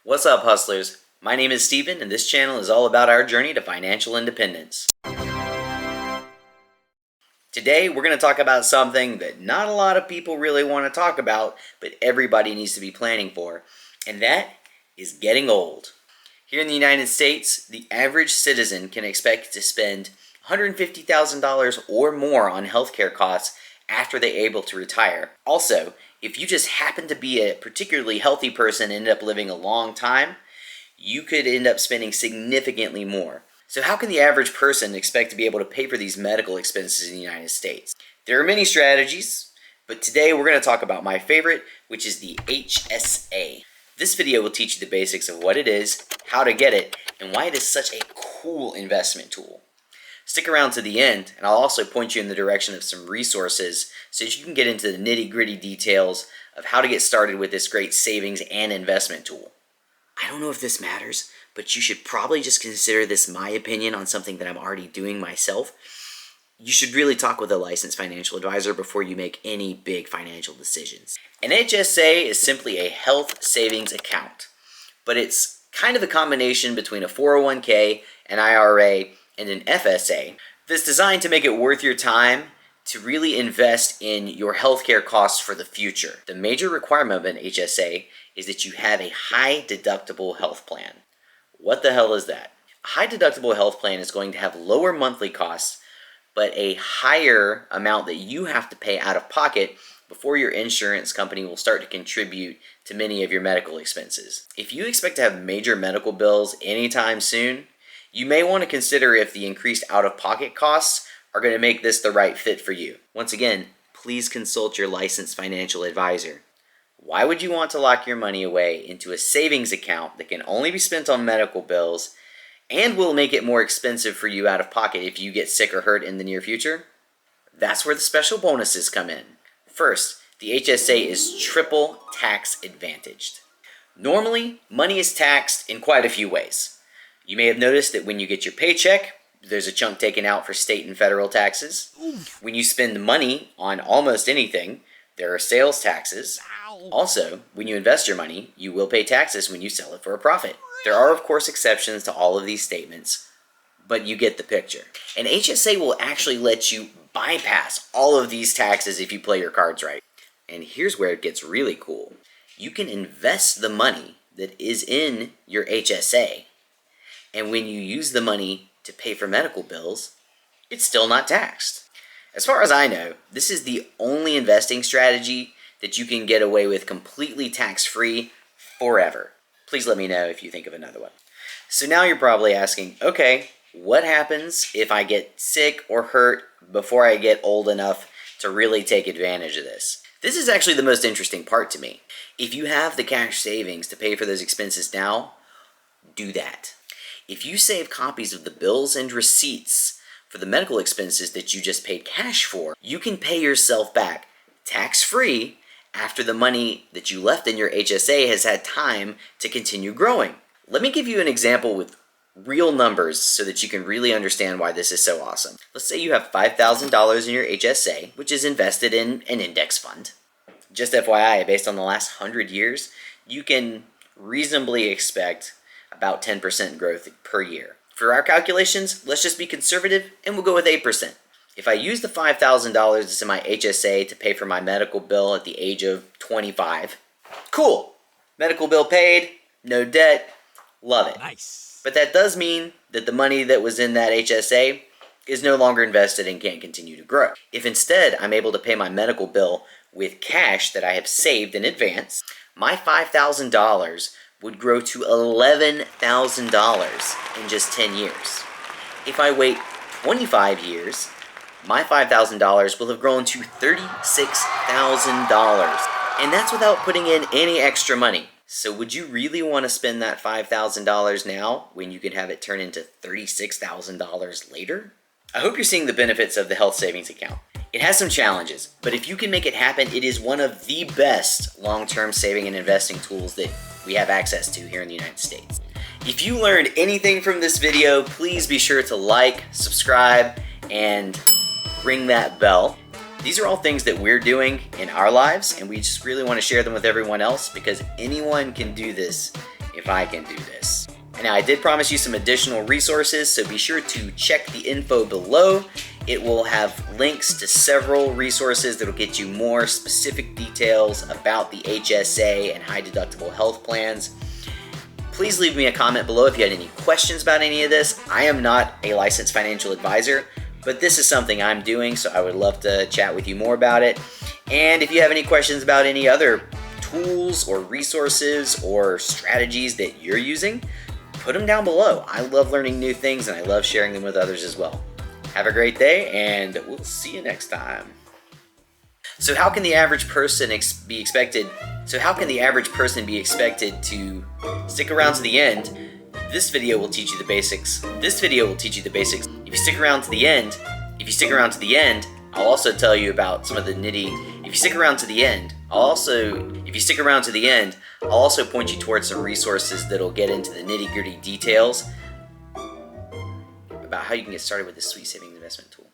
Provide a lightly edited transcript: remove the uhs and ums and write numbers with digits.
What's up, hustlers? My name is Steven, and this channel is all about our journey to financial independence. Today, we're going to talk about something that not a lot of people really want to talk about, but everybody needs to be planning for, and that is getting old. Here in the United States, the average citizen can expect to spend $150,000 or more on healthcare costs after they're able to retire. Also, if you just happen to be a particularly healthy person and end up living a long time, you could end up spending significantly more. So how can the average person expect to be able to pay for these medical expenses in the United States? There are many strategies, but today we're going to talk about my favorite, which is the HSA. This video will teach you the basics of what it is, how to get it, and why it is such a cool investment tool. Stick around to the end, and I'll also point you in the direction of some resources so that you can get into the nitty-gritty details of how to get started with this great savings and investment tool. I don't know if this matters, but you should probably just consider this my opinion on something that I'm already doing myself. You should really talk with a licensed financial advisor before you make any big financial decisions. An HSA is simply a health savings account, but it's kind of a combination between a 401k, an IRA, and an FSA that's designed to make it worth your time to really invest in your healthcare costs for the future. The major requirement of an HSA is that you have a high deductible health plan. What the hell is that? A high deductible health plan is going to have lower monthly costs, but a higher amount that you have to pay out of pocket before your insurance company will start to contribute to many of your medical expenses. If you expect to have major medical bills anytime soon, you may want to consider if the increased out-of-pocket costs are going to make this the right fit for you. Once again, please consult your licensed financial advisor. Why would you want to lock your money away into a savings account that can only be spent on medical bills and will make it more expensive for you out of pocket if you get sick or hurt in the near future? That's where the special bonuses come in. First, the HSA is triple tax advantaged. Normally, money is taxed in quite a few ways. You may have noticed that when you get your paycheck, there's a chunk taken out for state and federal taxes. When you spend money on almost anything, there are sales taxes. Also, when you invest your money, you will pay taxes when you sell it for a profit. There are, of course, exceptions to all of these statements, but you get the picture. An HSA will actually let you bypass all of these taxes if you play your cards right. And here's where it gets really cool. You can invest the money that is in your HSA, and when you use the money to pay for medical bills, it's still not taxed. As far as I know, this is the only investing strategy that you can get away with completely tax-free forever. Please let me know if you think of another one. So now you're probably asking, okay, what happens if I get sick or hurt before I get old enough to really take advantage of this? This is actually the most interesting part to me. If you have the cash savings to pay for those expenses now, do that. If you save copies of the bills and receipts for the medical expenses that you just paid cash for, you can pay yourself back tax-free after the money that you left in your HSA has had time to continue growing. Let me give you an example with real numbers so that you can really understand why this is so awesome. Let's say you have $5,000 in your HSA, which is invested in an index fund. Just FYI, based on the last 100 years, you can reasonably expect about 10% growth per year. For our calculations, let's just be conservative and we'll go with 8%. If I use the $5,000 that's in my HSA to pay for my medical bill at the age of 25, cool. Medical bill paid, no debt, love it. Nice. But that does mean that the money that was in that HSA is no longer invested and can't continue to grow. If instead I'm able to pay my medical bill with cash that I have saved in advance, my $5,000 would grow to $11,000 in just 10 years. If I wait 25 years, my $5,000 will have grown to $36,000. And that's without putting in any extra money. So would you really want to spend that $5,000 now when you can have it turn into $36,000 later? I hope you're seeing the benefits of the health savings account. It has some challenges, but if you can make it happen, it is one of the best long-term saving and investing tools that we have access to here in the United States. If you learned anything from this video, please be sure to like, subscribe, and ring that bell. These are all things that we're doing in our lives, and we just really want to share them with everyone else because anyone can do this if I can do this. And now I did promise you some additional resources, so be sure to check the info below. It will have links to several resources that will get you more specific details about the HSA and high deductible health plans. Please leave me a comment below if you had any questions about any of this. I am not a licensed financial advisor, but this is something I'm doing, so I would love to chat with you more about it. And if you have any questions about any other tools or resources or strategies that you're using, put them down below. I love learning new things and I love sharing them with others as well. Have a great day, and we'll see you next time. So how can the average person be expected to stick around to the end? This video will teach you the basics. If you stick around to the end, I'll also tell you about some of the If you stick around to the end, I'll also point you towards some resources that'll get into the nitty-gritty details about how you can get started with this sweet savings investment tool.